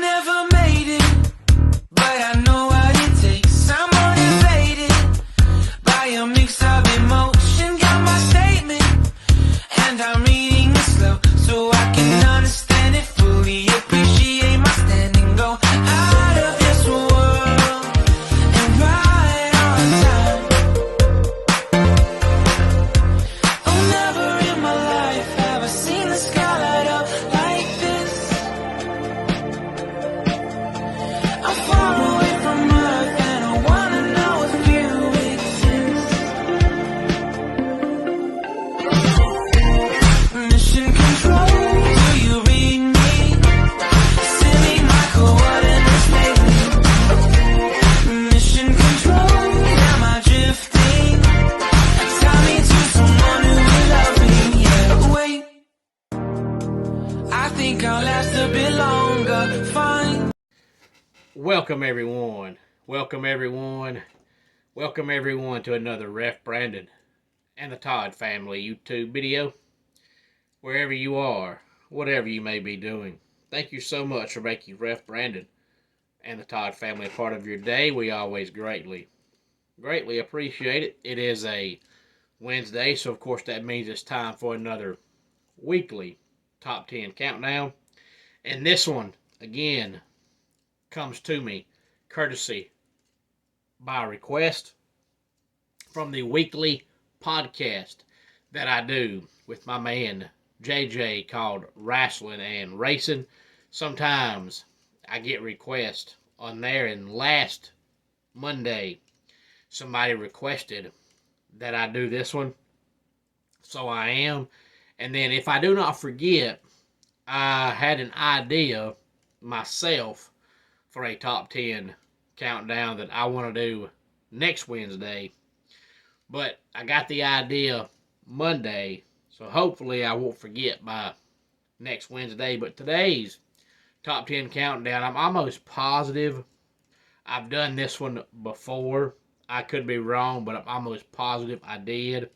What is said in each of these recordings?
never made it, but I know what it takes. I'm motivated by a mix of emotion. Got my statement, and I'm reading it slow so I can understand it fully. Appreciate my standing, go out of this world and right on time. Oh, never in my life have I seen the sky light up like this. I'm far away from Earth and I wanna know if you exist. Mission control, do you read me? Send me my coordinates lately. Mission control, am I drifting? Tie me to someone who will love me, yeah. Wait, I think I'll last a bit longer, fine. Welcome everyone. Welcome everyone. Welcome everyone to another Ref Brandon and the Todd family YouTube video. Wherever you are, whatever you may be doing, thank you so much for making Ref Brandon and the Todd family a part of your day. We always greatly appreciate it. It is a Wednesday, so of course that means it's time for another weekly Top 10 Countdown. And this one, again, comes to me courtesy by request from the weekly podcast that I do with my man JJ called Wrestling and Racing. Sometimes I get requests on there, and last Monday somebody requested that I do this one, so I am. And then if I do not forget, I had an idea myself for a top 10 countdown that I want to do next Wednesday. But I got the idea Monday, so hopefully I won't forget by next Wednesday. But today's top 10 countdown, I'm almost positive I've done this one before. I could be wrong, but I'm almost positive I did.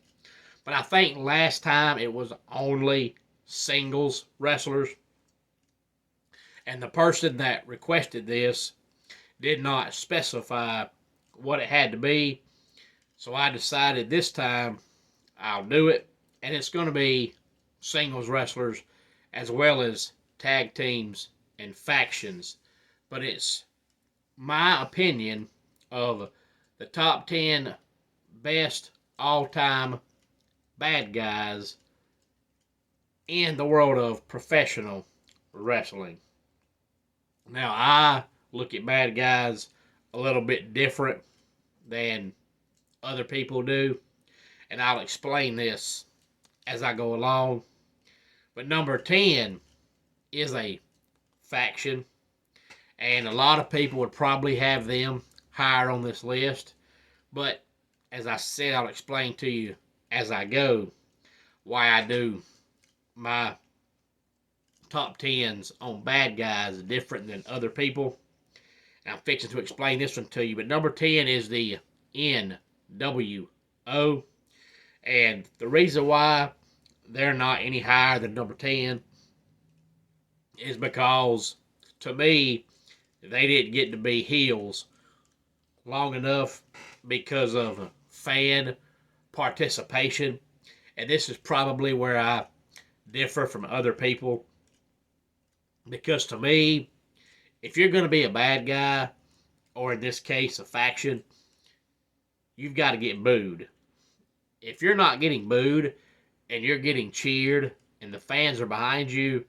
But I think last time it was only singles wrestlers. And the person that requested this did not specify what it had to be. So I decided this time I'll do it. And it's going to be singles wrestlers as well as tag teams and factions. But it's my opinion of the top 10 best all-time bad guys in the world of professional wrestling. Now, I look at bad guys a little bit different than other people do, and I'll explain this as I go along. But number 10 is a faction, and a lot of people would probably have them higher on this list. But as I said, I'll explain to you as I go why I do my top 10s on bad guys different than other people. And I'm fixing to explain this one to you. But number 10 is the NWO. And the reason why they're not any higher than number 10 is because, to me, they didn't get to be heels long enough because of fan participation. And this is probably where I differ from other people. Because to me, if you're going to be a bad guy, or in this case, a faction, you've got to get booed. If you're not getting booed, and you're getting cheered, and the fans are behind you,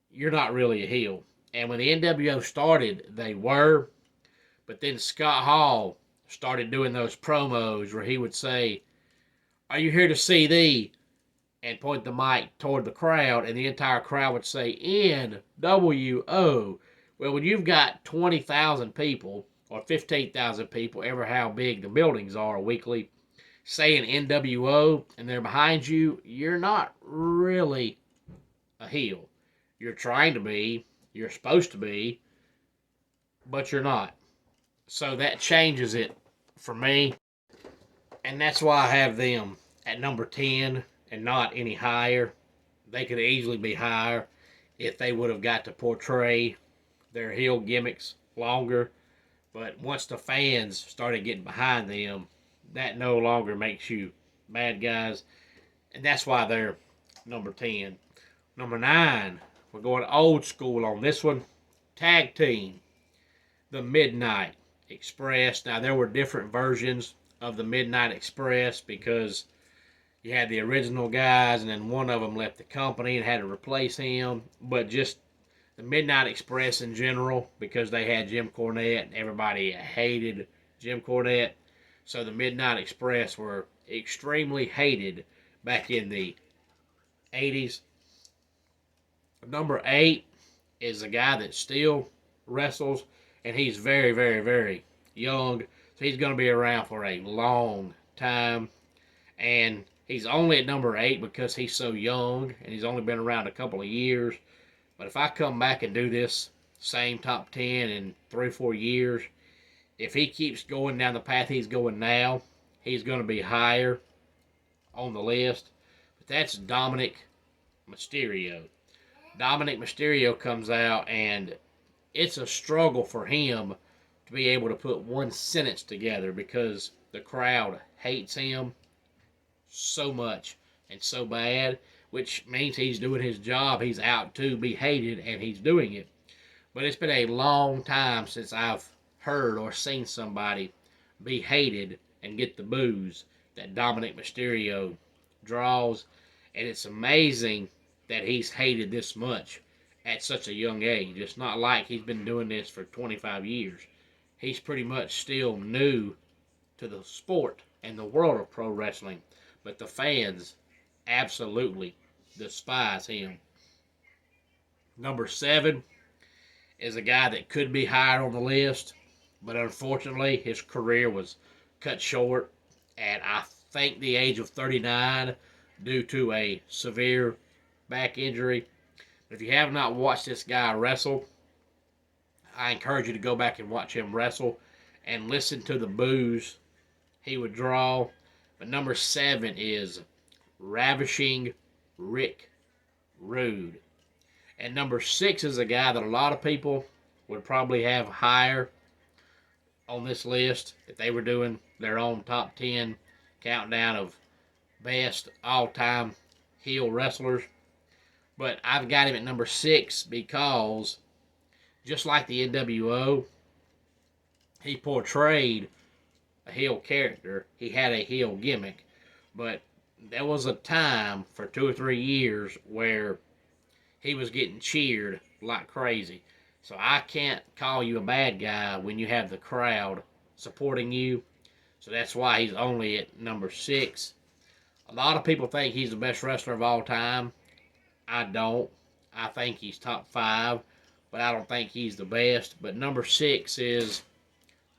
you're not really a heel. And when the NWO started, they were. But then Scott Hall started doing those promos where he would say, "Are you here to see thee?" and point the mic toward the crowd, and the entire crowd would say, NWO. Well, when you've got 20,000 people, or 15,000 people, ever how big the buildings are weekly, saying NWO, and they're behind you, you're not really a heel. You're trying to be, you're supposed to be, but you're not. So that changes it for me, and that's why I have them at number 10 and not any higher. They could easily be higher if they would have got to portray their heel gimmicks longer. But once the fans started getting behind them, that no longer makes you bad guys. And that's why they're number 10. Number 9, we're going old school on this one. Tag team, the Midnight Express. Now, there were different versions of the Midnight Express because you had the original guys, and then one of them left the company and had to replace him. But just the Midnight Express in general, because they had Jim Cornette, and everybody hated Jim Cornette. So the Midnight Express were extremely hated back in the 80s. Number 8 is a guy that still wrestles, and he's very, very, very young. So he's going to be around for a long time. And he's only at number 8 because he's so young, and he's only been around a couple of years. But if I come back and do this same top 10 in 3 or 4 years, if he keeps going down the path he's going now, he's going to be higher on the list. But that's Dominic Mysterio. Dominic Mysterio comes out, and it's a struggle for him to be able to put one sentence together because the crowd hates him so much and so bad, which means he's doing his job. He's out to be hated, and he's doing it. But it's been a long time since I've heard or seen somebody be hated and get the boos that Dominic Mysterio draws. And it's amazing that he's hated this much at such a young age. It's not like he's been doing this for 25 years. He's pretty much still new to the sport and the world of pro wrestling. But the fans absolutely despise him. Number 7 is a guy that could be higher on the list, but unfortunately his career was cut short at, I think, the age of 39 due to a severe back injury. If you have not watched this guy wrestle, I encourage you to go back and watch him wrestle and listen to the boos he would draw. But number 7 is Ravishing Rick Rude. And number 6 is a guy that a lot of people would probably have higher on this list if they were doing their own top 10 countdown of best all-time heel wrestlers. But I've got him at number 6 because, just like the NWO, he portrayed a heel character. He had a heel gimmick. But there was a time for 2 or 3 years where he was getting cheered like crazy. So I can't call you a bad guy when you have the crowd supporting you. So that's why he's only at number 6. A lot of people think he's the best wrestler of all time. I don't. I think he's top 5, but I don't think he's the best. But number 6 is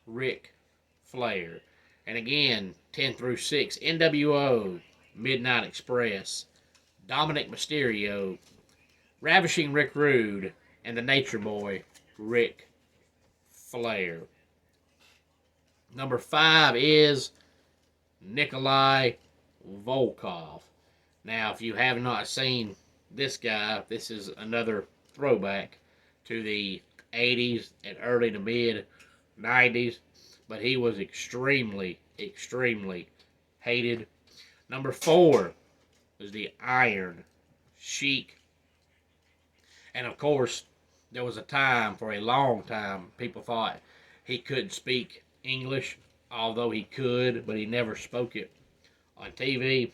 Ric Flair. And again, 10 through 6, NWO, Midnight Express, Dominic Mysterio, Ravishing Rick Rude, and the Nature Boy, Ric Flair. Number 5 is Nikolai Volkov. Now, if you have not seen this guy, this is another throwback to the 80s and early to mid 90s, but he was extremely, extremely hated. Number 4 was the Iron Sheik. And of course, there was a time, for a long time, people thought he couldn't speak English, although he could, but he never spoke it on TV.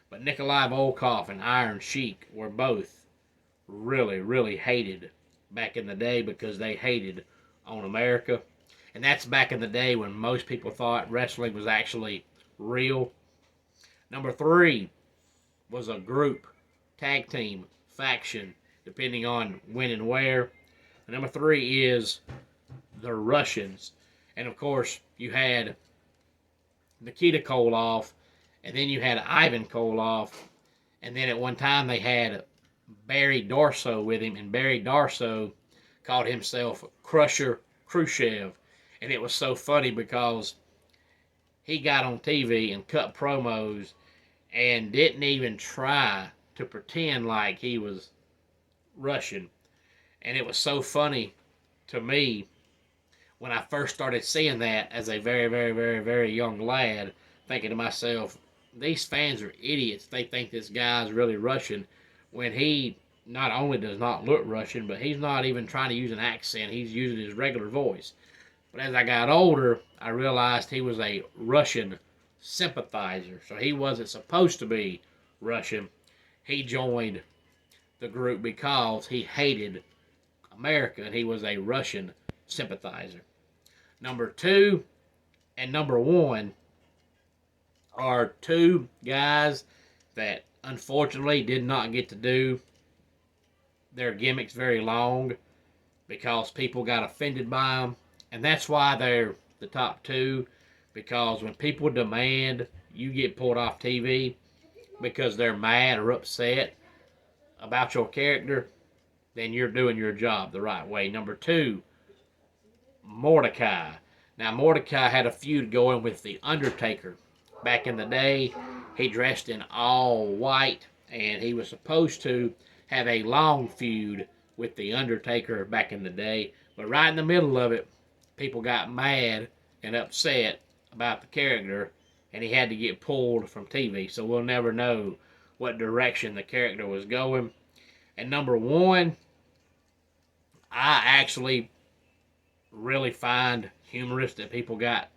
But Nikolai Volkov and Iron Sheik were both really, really hated back in the day because they hated on America. And that's back in the day when most people thought wrestling was actually real. Number 3 was a group, tag team, faction, depending on when and where. And number 3 is the Russians. And of course, you had Nikita Koloff, and then you had Ivan Koloff, and then at one time they had Barry Darsow with him, and Barry Darsow called himself Crusher Khrushchev. And it was so funny because he got on TV and cut promos and didn't even try to pretend like he was Russian. And it was so funny to me, when I first started seeing that as a very, very, very, very young lad, thinking to myself, these fans are idiots. They think this guy's really Russian when he not only does not look Russian, but he's not even trying to use an accent. He's using his regular voice. But as I got older, I realized he was a Russian sympathizer. So he wasn't supposed to be Russian. He joined the group because he hated America and he was a Russian sympathizer. Number 2 and number 1 are two guys that unfortunately did not get to do their gimmicks very long because people got offended by them. And that's why they're the top 2, because when people demand you get pulled off TV because they're mad or upset about your character, then you're doing your job the right way. Number 2, Mordecai. Now, Mordecai had a feud going with The Undertaker. Back in the day, he dressed in all white, and he was supposed to have a long feud with The Undertaker back in the day. But right in the middle of it, people got mad and upset about the character, and he had to get pulled from TV. So we'll never know what direction the character was going. And number 1, I actually really find humorous that people got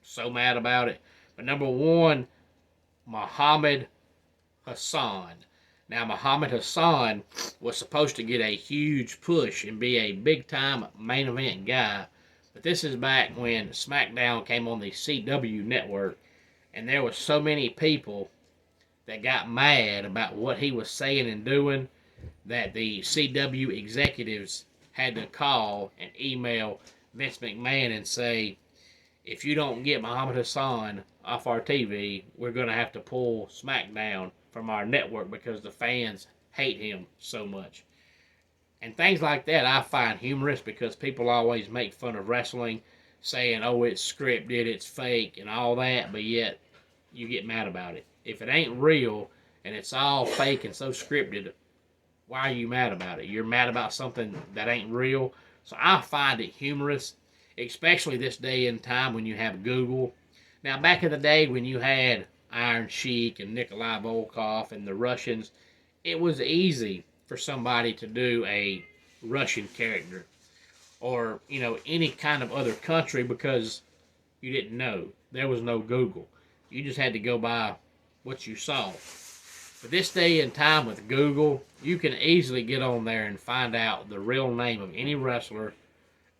so mad about it. But number 1, Muhammad Hassan. Now, Muhammad Hassan was supposed to get a huge push and be a big-time main event guy. But this is back when SmackDown came on the CW network, and there was so many people that got mad about what he was saying and doing that the CW executives had to call and email Vince McMahon and say, if you don't get Muhammad Hassan off our TV, we're going to have to pull SmackDown from our network because the fans hate him so much. And things like that I find humorous because people always make fun of wrestling, saying, oh, it's scripted, it's fake, and all that, but yet you get mad about it. If it ain't real and it's all fake and so scripted, why are you mad about it? You're mad about something that ain't real. So I find it humorous, especially this day and time when you have Google. Now, back in the day when you had Iron Sheik and Nikolai Volkov and the Russians, it was easy for somebody to do a Russian character or, any kind of other country because you didn't know. There was no Google. You just had to go by what you saw. But this day and time with Google, you can easily get on there and find out the real name of any wrestler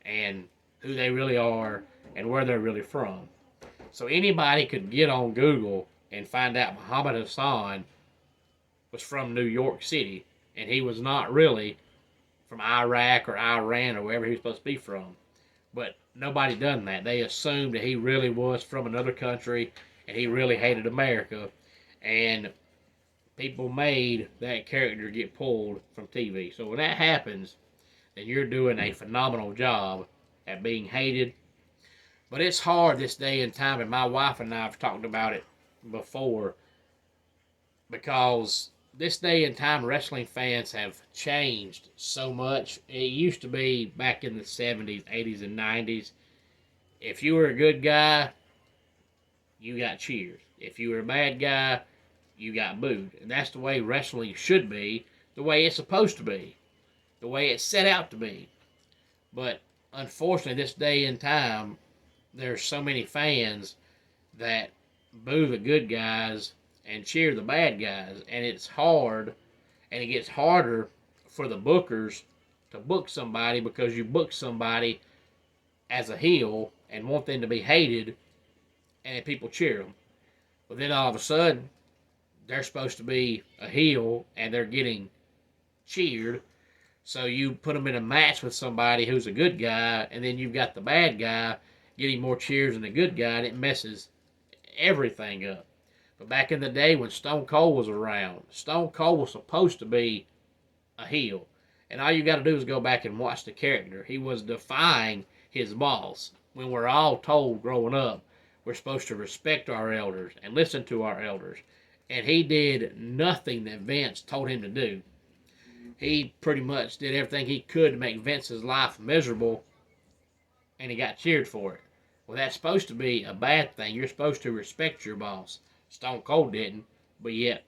and who they really are and where they're really from. So anybody could get on Google and find out Muhammad Hassan was from New York City, and he was not really from Iraq or Iran or wherever he was supposed to be from. But nobody done that. They assumed that he really was from another country and he really hated America, and people made that character get pulled from TV. So when that happens, then you're doing a phenomenal job at being hated. But it's hard this day and time, and my wife and I have talked about it before, because this day and time wrestling fans have changed so much. It used to be back in the 70s, 80s, and 90s, if you were a good guy, you got cheers. If you were a bad guy, you got booed. And that's the way wrestling should be, the way it's supposed to be, the way it's set out to be. But unfortunately, this day and time, there's so many fans that boo the good guys and cheer the bad guys. And it's hard, and it gets harder for the bookers to book somebody because you book somebody as a heel and want them to be hated, and people cheer them. But then all of a sudden, they're supposed to be a heel and they're getting cheered. So you put them in a match with somebody who's a good guy, and then you've got the bad guy getting more cheers than the good guy, and it messes everything up. But back in the day when Stone Cold was around, Stone Cold was supposed to be a heel. And all you got to do is go back and watch the character. He was defying his boss. When we're all told growing up, we're supposed to respect our elders and listen to our elders. And he did nothing that Vince told him to do. He pretty much did everything he could to make Vince's life miserable and he got cheered for it. Well, that's supposed to be a bad thing. You're supposed to respect your boss. Stone Cold didn't, but yet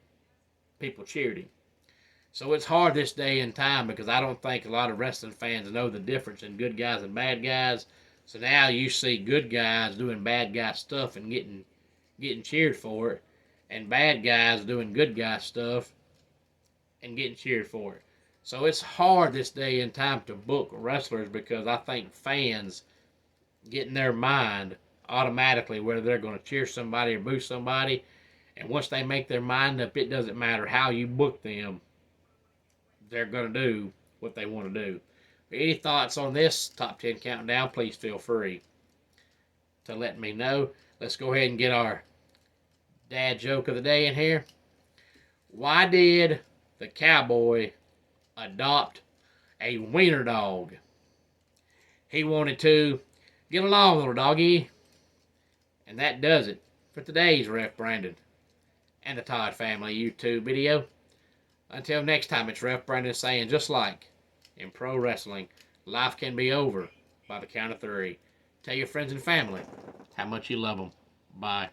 people cheered him. So it's hard this day and time because I don't think a lot of wrestling fans know the difference in good guys and bad guys. So now you see good guys doing bad guy stuff and getting cheered for it, and bad guys doing good guy stuff and getting cheered for it. So it's hard this day and time to book wrestlers because I think fans get in their mind automatically whether they're going to cheer somebody or boo somebody. And once they make their mind up, it doesn't matter how you book them. They're going to do what they want to do. Any thoughts on this top 10 countdown, please feel free to let me know. Let's go ahead and get our dad joke of the day in here. Why did the cowboy adopt a wiener dog? He wanted to get along, little doggy. And that does it for today's Ref Brandon and the Todd Family YouTube video. Until next time, it's Ref Brandon saying, just like in pro wrestling, life can be over by the count of 3. Tell your friends and family how much you love them. Bye.